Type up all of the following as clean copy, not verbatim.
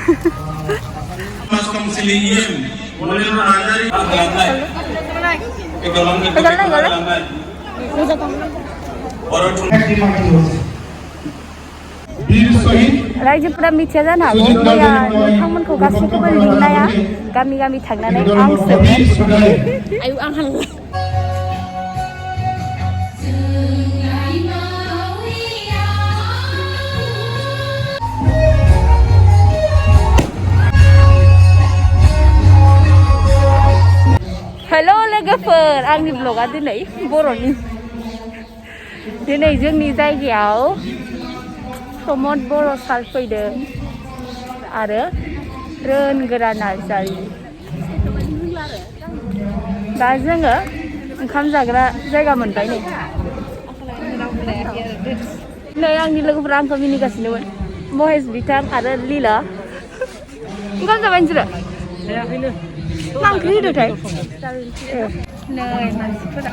Mas konsilium, mulai dari lambat. Pegang lambat. रायजोफोरा मिथिया जानो हागौ मैया नोंथांमोनखौ गासैखौबो लिंनाया गामि गामि थांनानै आं सोङो आयु आं हानला हेल' लोगोफोर आंनि ब्लगा दिनै बर'नि दिनै जोंनि जायगायाव प्रमद बर' सार फैदों आरो रोनगोरा नार्जारि दा जोङो ओंखाम जाग्रा जायगा मोनबाय नै आंनि लोगोफोरा आंखौ मिनिगासिनोमोन महेश बिथां आरो लीला ओंखाम जाबाय नोंसोरो मा ओंख्रि होदोंथाय नै मानसिफोरा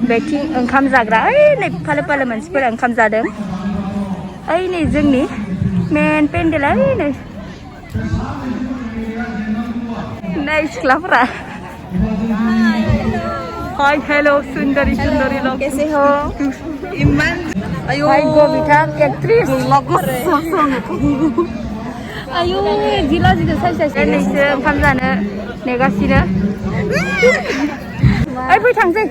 बेथिं ओंखाम जाग्रा ओइ नै फालो फालो मानसिफोरा ओंखाम जादों ओइ नै जोंनि मेन पेन्डेला ओइ नै सिख्लाफोरा हाय हेलो सुंदरी सुंदरी लोग कैसे हो इमान आयो हाय गोबिता एक्ट्रेस आयो जिला जिला साइज साइज नैसो ओंखाम जानो नेगासिनो ai phải thằng gì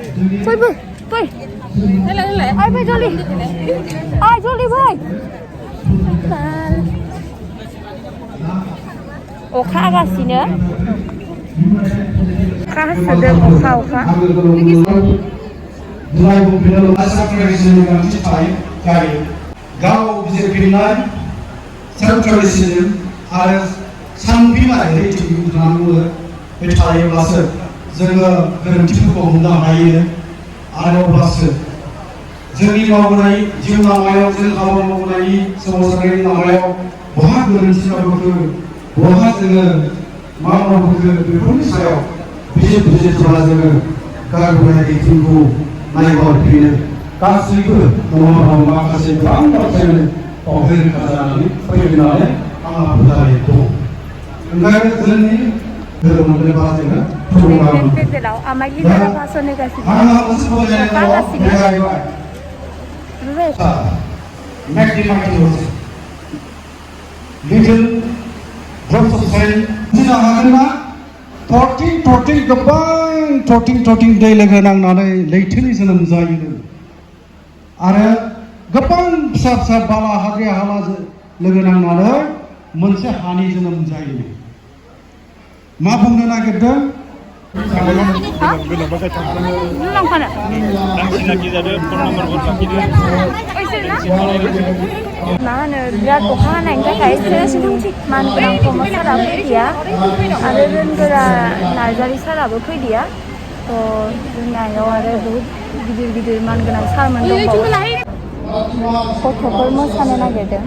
thôi bơi bơi ai phải cho đi ai cho đi bơi 어카 아가씨는 어카 하스드 어카 गाव बिजिरफिननाय सेन्ट्रेलिज्म आरो सानफिननाय दिन्थिफुंनांगौ बे थायोब्लासो जोङो गोरोन्थिफोरखौ हमनो हायो आरो अब्लासो जोंनि मावनाय जिउ लामायाव जों खामानि मावनायनि सोमावसारनायनि लामायाव बहा गोरोन्थि जाबोखो बहा जोङो मा मावबोखो बेफोरनि सायाव बिजिरब्ला जोङो गारबोनाय दिन्थिफुंखौ नायहरफिनो गासैबो दङ माखासे गोबां बाथ्रायानो बावहाय रोखा जानानै फैयो होननानै आंहा फोथायनाय दं ओंखायनो जोंनि धोरोमनिफ्राय बा जोङो पेन्डेलाव आमाय लिगारा भाषण होगासिनो गोबां दै लोगो नांनानै लैथोनि जोनोम जायो आरो गोबां फिसा फिसा बाला हाद्रि हाला लोगो नांनानै मोनसे हानि जोनोम जायो मा बुंनो नागिरदों मा होनो बिराद अखा हानायनि थाखाय मानगोनां प्रमद सारा फैदिया आरो रोनगोरा नार्जारि साराबो फैदिया जोंनि आयौ आरो बहुत गिदिर गिदिर मानगोनां सारमोन दंबावो गथ'फोर मोसानो नागिरदों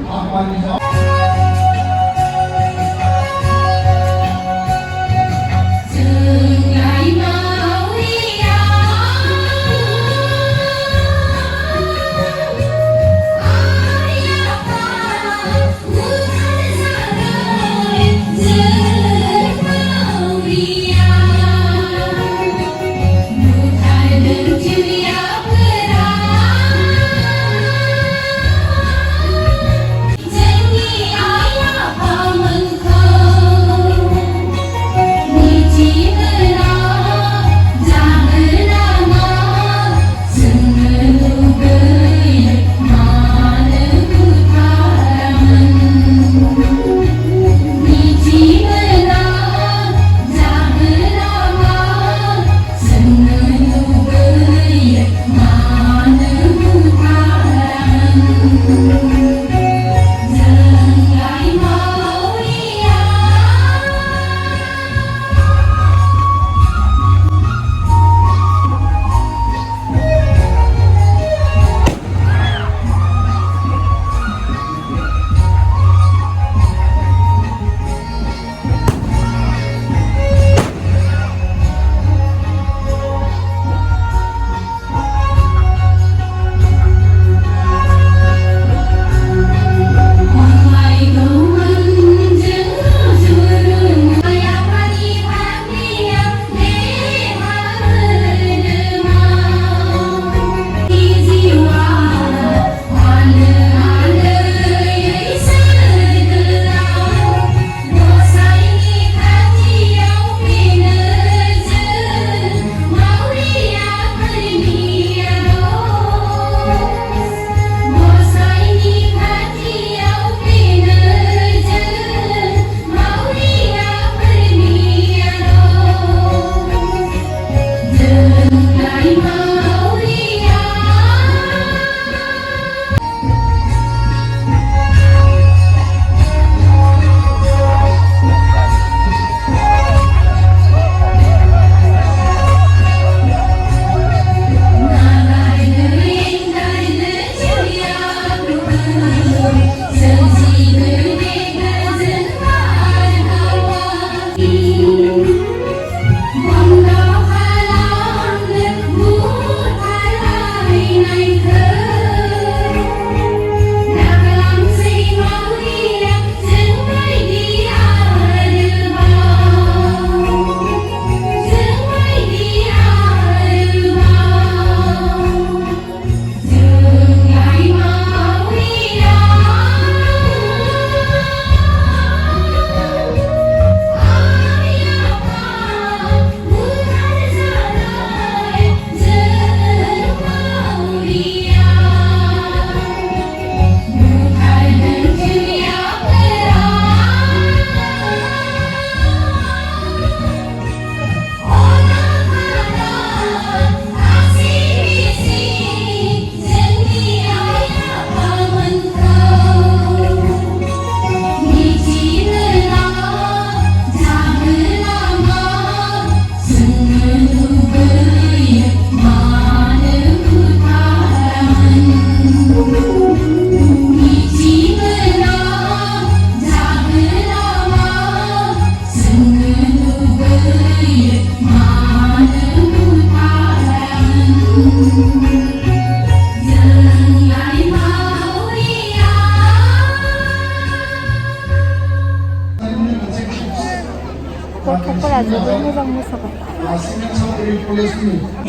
गथ'फोरा जोबोद मोजां मोसाबाय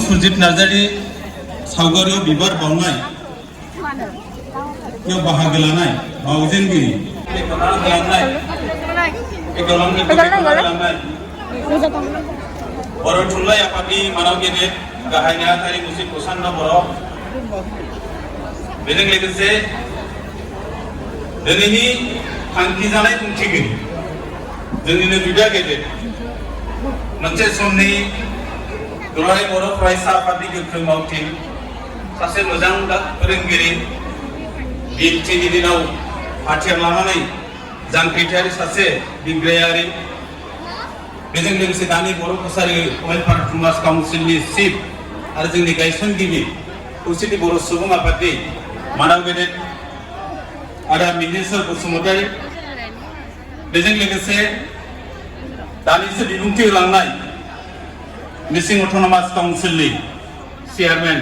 सुजित नार्जारि सावगारियाव बिबार बावनाय बाहागो लानाय मावजेनगिरि बर' थुनलाइ आफादनि मानाव गेदेर गाहाय नेहाथारि मुंशी प्रसाद बर' बेजों लोगोसे दिनैनि थांखि जानाय बुंथिगिरि जोंनिनो बिदा गेदेर मोनसे समनि दुलाराय बर' फरायसा आफादनि गोख्रों मावथि सासे मोजां फोरोंगिरि बिटिनि दिनाव हाथियार लानानै जांख्रिथायारि सासे बिग्रायारि बेजों लोगोसे दानि बर' कसारि कमेलपारा समाज काउन्सिलनि चिफ आरो जोंनि गायसनगिरि खौसेथि बर' सुबुं आफादनि मानाव गेदेर आदा मिहिरचर बसुमतारी बेजों लोगोसे दानिसो बिबुंथि होलांनाय मिसिं अट'नमास काउन्सिलनि चेयारमेन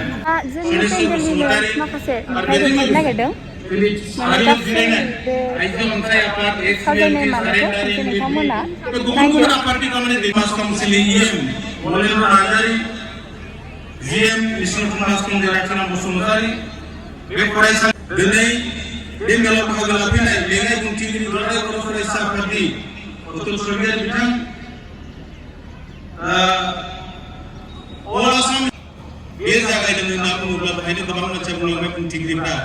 जोंनि बसुमतारी माखासे नागिरनो नागिरदों माने गासै बे साजायनाय मानायखौ खनसे नोंथांमोना नायदो काउन्सिलनि इएम मनिन्द्र नार्जारि जिएम मिसिं अट'नमास काउन्सिल बसुमतारी बे फरायसालि दिनै बे मेलाव बाहागो लाफैनाय लेङाइ बुंथिगिरि दुलाराय बर' फरायसा आफादनि अतुल स्वर्गीयारि बिथां अल आसाम बे जागायदों होनना बुङोब्ला बेहायनो गोबां बाथ्रा बुंलांबाय बुंथिगिरिफ्रा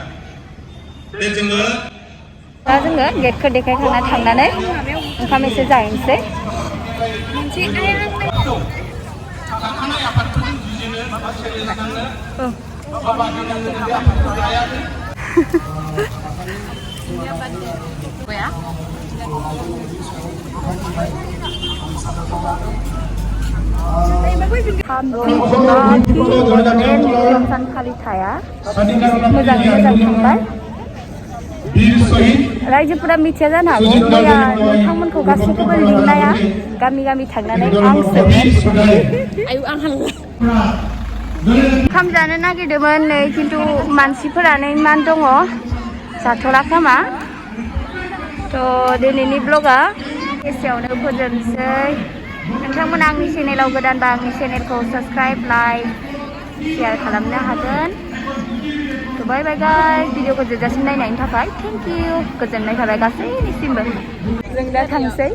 दा जोङो गेटखौ देखायखांना थांनानै ओंखाम एसे जाहैनोसै सानखालि थाया मोजाङै मोजां थांबाय रायजोफोरा मिथिया जानो हागौ मैया नोंथांमोनखौ गासैखौबो लिंनाया गामि गामि थांनानै आंसो ओंखाम जानो नागिरदोंमोन नै खिन्थु मानसिफोरानो इमान दङ जाथ'ला खोमा थ' दिनैनि ब्लगा एसेयावनो फोजोबनोसै नोंथांमोना आंनि चेनेलाव गोदानबा आंनि चेनेलखौ साबस्क्राइब लाइक शेयार खालामनो हागोन थ' बाय बाय गाइस भिडिअखौ जोबजासिम नायनायनि थाखाय थेंक इउ गोजोननाय थाबाय गासैनिसिमबो जों दा थांसै